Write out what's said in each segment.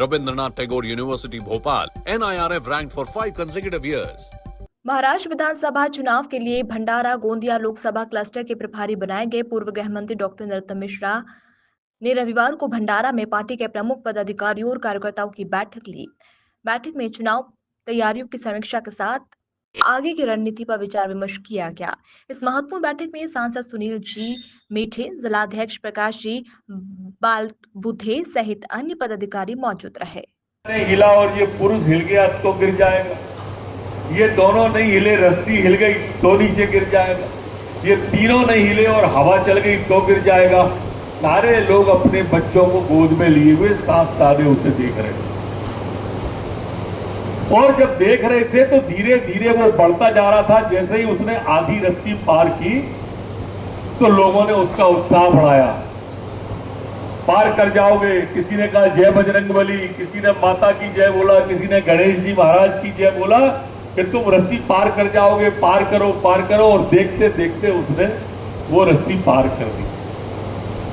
Rabindranath Tagore University, Bhopal. NIRF ranked for 5 consecutive years. Maharashtra विधानसभा चुनाव के लिए भंडारा गोंदिया लोकसभा क्लस्टर के प्रभारी बनाए गए पूर्व गृह मंत्री डॉक्टर नरोत्तम मिश्रा ने रविवार को भंडारा में पार्टी के प्रमुख पदाधिकारियों और कार्यकर्ताओं की बैठक ली। बैठक में चुनाव तैयारियों की समीक्षा के साथ आगे की रणनीति पर विचार विमर्श किया गया। इस महत्वपूर्ण बैठक में सांसद सुनील जी मीठे, जिलाध्यक्ष प्रकाश जी बालबुधे सहित अन्य पदाधिकारी मौजूद रहे। हिला और ये पुरुष हिल गया तो गिर जाएगा, ये दोनों नहीं हिले, रस्सी हिल गई तो नीचे गिर जाएगा, ये तीनों नहीं हिले और हवा चल गई तो गिर जाएगा। सारे लोग अपने बच्चों को गोद में लिए हुए साथ साधे उसे देख रहे थे और जब देख रहे थे तो धीरे धीरे वो बढ़ता जा रहा था। जैसे ही उसने आधी रस्सी पार की तो लोगों ने उसका उत्साह बढ़ाया, पार कर जाओगे। किसी ने कहा जय बजरंगबली, किसी ने माता की जय बोला, किसी ने गणेश जी महाराज की जय बोला कि तुम रस्सी पार कर जाओगे, पार करो पार करो। और देखते देखते उसने वो रस्सी पार कर दी।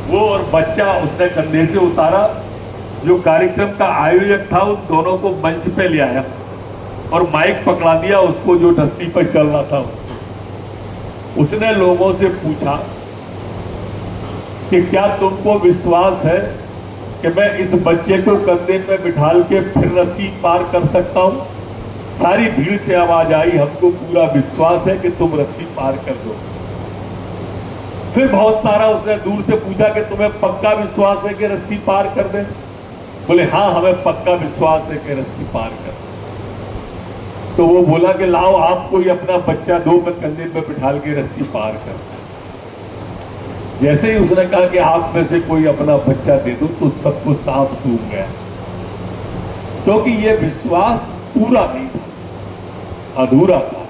वो और बच्चा उसने कंधे से उतारा। जो कार्यक्रम का आयोजक था उन दोनों को मंच पे ले आया और माइक पकड़ा दिया उसको, जो रस्सी पर चल रहा था उसको। उसने लोगों से पूछा कि क्या तुमको विश्वास है कि मैं इस बच्चे को कंधे पे बिठाल के फिर रस्सी पार कर सकता हूं? सारी भीड़ से आवाज आई, हमको पूरा विश्वास है कि तुम रस्सी पार कर दो। फिर बहुत सारा उसने दूर से पूछा कि तुम्हें पक्का विश्वास है कि रस्सी पार कर दे? बोले हाँ, हमें पक्का विश्वास है कि रस्सी पार कर दे। तो वो बोला कि लाओ आप कोई अपना बच्चा दो, मैं कंधे पे बिठाल के रस्सी पार कर। जैसे ही उसने कहा कि आप में से कोई अपना बच्चा दे दो तो सबको सांप सूख गया, क्योंकि ये विश्वास पूरा नहीं था, अधूरा था।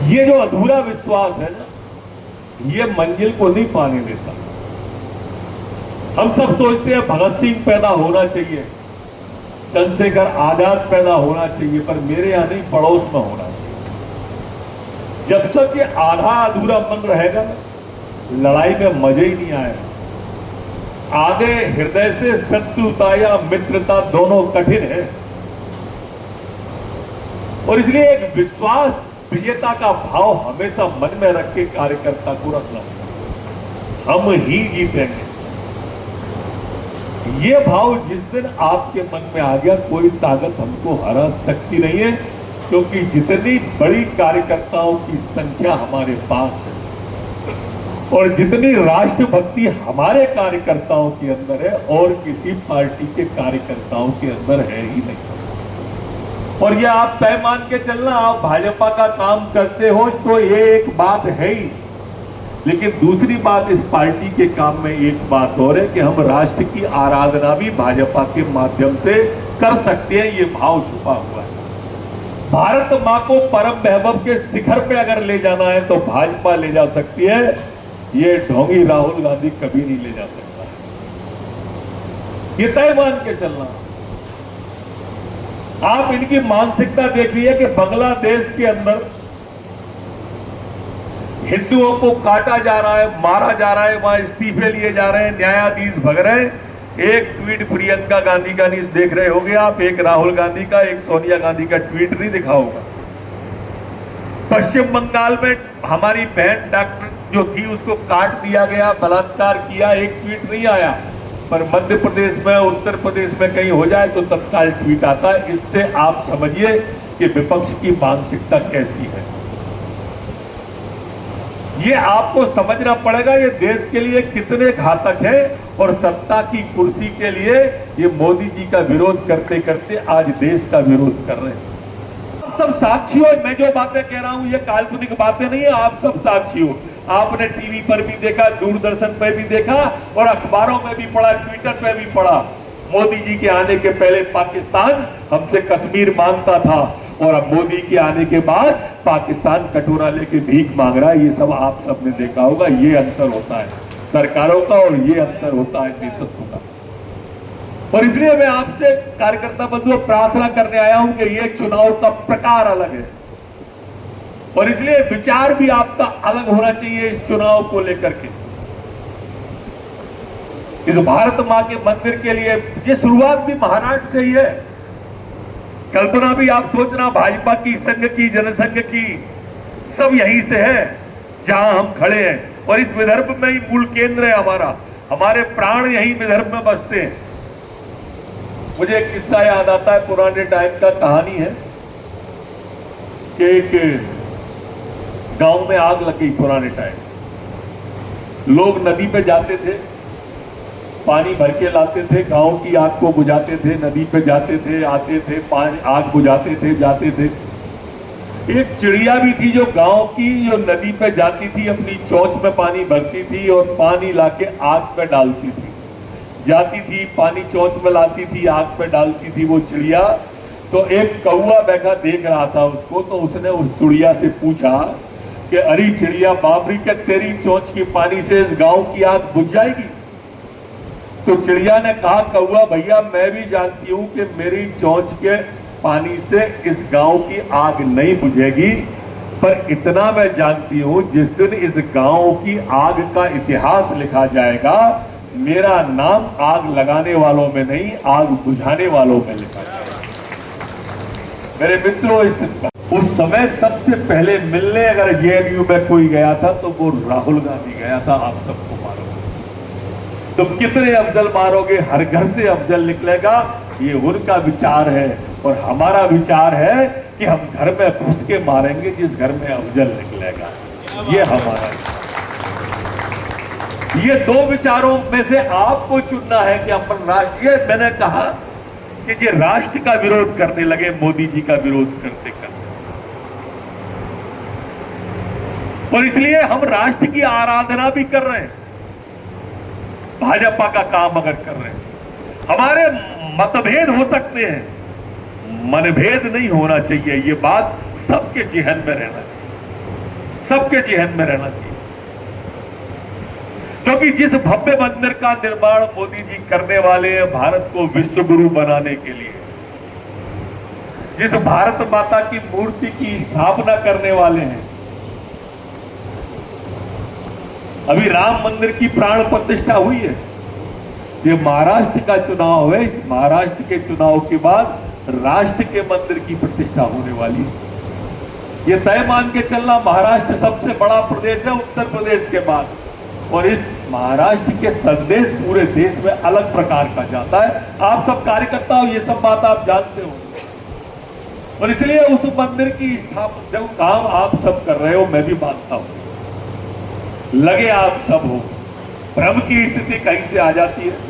ये जो अधूरा विश्वास है ना, ये मंजिल को नहीं पाने देता। हम सब सोचते हैं भगत सिंह पैदा होना चाहिए, चंद्रशेखर आजाद पैदा होना चाहिए, पर मेरे यहां नहीं, पड़ोस में होना चाहिए। जब तक ये आधा अधूरा मन रहेगा ना, लड़ाई में मजा ही नहीं आएगा। आधे हृदय से शत्रुता या मित्रता दोनों कठिन है, और इसलिए एक विश्वास विजेता का भाव हमेशा मन में रख के कार्यकर्ता को रखना चाहिए। हम ही जीतेंगे, ये भाव जिस दिन आपके मन में आ गया, कोई ताकत हमको हरा सकती नहीं है, क्योंकि जितनी बड़ी कार्यकर्ताओं की संख्या हमारे पास है और जितनी राष्ट्रभक्ति हमारे कार्यकर्ताओं के अंदर है और किसी पार्टी के कार्यकर्ताओं के अंदर है ही नहीं। और ये आप तय मान के चलना, आप भाजपा का काम करते हो तो ये एक बात है ही, लेकिन दूसरी बात इस पार्टी के काम में एक बात और है कि हम राष्ट्र की आराधना भी भाजपा के माध्यम से कर सकते हैं। ये भाव छुपा हुआ है। भारत मां को परम वैभव के शिखर पे अगर ले जाना है तो भाजपा ले जा सकती है, ये ढोंगी राहुल गांधी कभी नहीं ले जा सकता है। ये तय मान के चलना। आप इनकी मानसिकता देख लीजिए कि बांग्लादेश के अंदर हिंदुओं को काटा जा रहा है, मारा जा रहा है, वहां इस्तीफे लिए जा रहे हैं, न्यायाधीश भग रहे हैं। एक ट्वीट प्रियंका गांधी का नहीं देख रहे होंगे आप, एक राहुल गांधी का, एक सोनिया गांधी का ट्वीट नहीं दिखा होगा। पश्चिम बंगाल में हमारी बहन डॉक्टर जो थी उसको काट दिया गया, बलात्कार किया, एक ट्वीट नहीं आया। पर मध्य प्रदेश में, उत्तर प्रदेश में कहीं हो जाए तो तत्काल ट्वीट आता है। इससे आप समझिए कि विपक्ष की मानसिकता कैसी है। ये आपको समझना पड़ेगा, ये देश के लिए कितने घातक है, और सत्ता की कुर्सी के लिए ये मोदी जी का विरोध करते करते आज देश का विरोध कर रहे हैं। आप सब साक्षी हो, मैं जो बातें कह रहा हूं ये काल्पनिक बातें नहीं है, आप सब साक्षी हो। आपने टीवी पर भी देखा, दूरदर्शन पर भी देखा और अखबारों में भी पढ़ा, ट्विटर पे भी पढ़ा। मोदी जी के आने के पहले पाकिस्तान हमसे कश्मीर मांगता था और अब मोदी के आने के बाद पाकिस्तान कटोरा लेके भीख मांग रहा है। ये सब आप सबने देखा होगा। ये अंतर होता है सरकारों का और ये अंतर होता है नेतृत्व का। और इसलिए मैं आपसे कार्यकर्ता बंधुओं प्रार्थना करने आया हूं कि ये चुनाव का प्रकार अलग है और इसलिए विचार भी आपका अलग होना चाहिए इस चुनाव को लेकर के। इस भारत मां के मंदिर के लिए ये शुरुआत भी महाराष्ट्र से ही है। कल्पना भी आप सोचना, भाजपा की, संघ की, जनसंघ की, सब यहीं से है जहां हम खड़े हैं। और इस विदर्भ में ही मूल केंद्र है हमारा, हमारे प्राण यहीं विदर्भ में बसते हैं। मुझे एक किस्सा याद आता है, पुराने टाइम का कहानी है कि एक गांव में आग लग गई। पुराने टाइम लोग नदी पे जाते थे, पानी भर के लाते थे, गांव की आग को बुझाते थे, नदी पे जाते थे, आते थे, पानी आग बुझाते थे, जाते थे। एक चिड़िया भी थी जो गांव की, जो नदी पे जाती थी, अपनी चोंच में पानी भरती थी और पानी लाके आग पे डालती थी। जाती थी, पानी चोंच में लाती थी, आग पे डालती थी वो चिड़िया। तो एक कौवा बैठा देख रहा था उसको, तो उसने उस चिड़िया से पूछा कि अरे चिड़िया बाबरी, के तेरी चोंच की पानी से इस गांव की आग बुझ जाएगी? तो चिड़िया ने कहा, कौवा भैया मैं भी जानती हूं कि मेरी चोंच के पानी से इस गांव की आग नहीं बुझेगी, पर इतना मैं जानती हूं जिस दिन इस गांव की आग का इतिहास लिखा जाएगा, मेरा नाम आग लगाने वालों में नहीं, आग बुझाने वालों में लिखा जाएगा। मेरे मित्रों, उस समय सबसे पहले मिलने अगर जेएनयू में कोई गया था तो वो राहुल गांधी गया था। आप सबको मालूम, तुम कितने अफजल मारोगे, हर घर से अफजल निकलेगा, ये उनका विचार है। और हमारा विचार है कि हम घर में घुस के मारेंगे जिस घर में अफजल निकलेगा। ये हमारा, ये दो विचारों में से आपको चुनना है कि अपन राष्ट्रीय, मैंने कहा कि ये राष्ट्र का विरोध करने लगे, मोदी जी का विरोध करते करते। और इसलिए हम राष्ट्र की आराधना भी कर रहे हैं, भाजपा का काम अगर कर रहे हैं। हमारे मतभेद हो सकते हैं, मनभेद नहीं होना चाहिए। ये बात सबके जेहन में रहना चाहिए, सबके जेहन में रहना चाहिए। क्योंकि जिस भव्य मंदिर का निर्माण मोदी जी करने वाले हैं भारत को विश्व गुरु बनाने के लिए, जिस भारत माता की मूर्ति की स्थापना करने वाले हैं, अभी राम मंदिर की प्राण प्रतिष्ठा हुई है। ये महाराष्ट्र का चुनाव है, इस महाराष्ट्र के चुनाव के बाद राष्ट्र के मंदिर की प्रतिष्ठा होने वाली है। ये तय मान के चलना, महाराष्ट्र सबसे बड़ा प्रदेश है उत्तर प्रदेश के बाद, और इस महाराष्ट्र के संदेश पूरे देश में अलग प्रकार का जाता है। आप सब कार्यकर्ता हो, ये सब बात आप जानते हो। और इसलिए उस मंदिर की स्थापना, जो काम आप सब कर रहे हो, मैं भी मानता हूं, लगे आप सब हो, भ्रम की स्थिति कहीं से आ जाती है।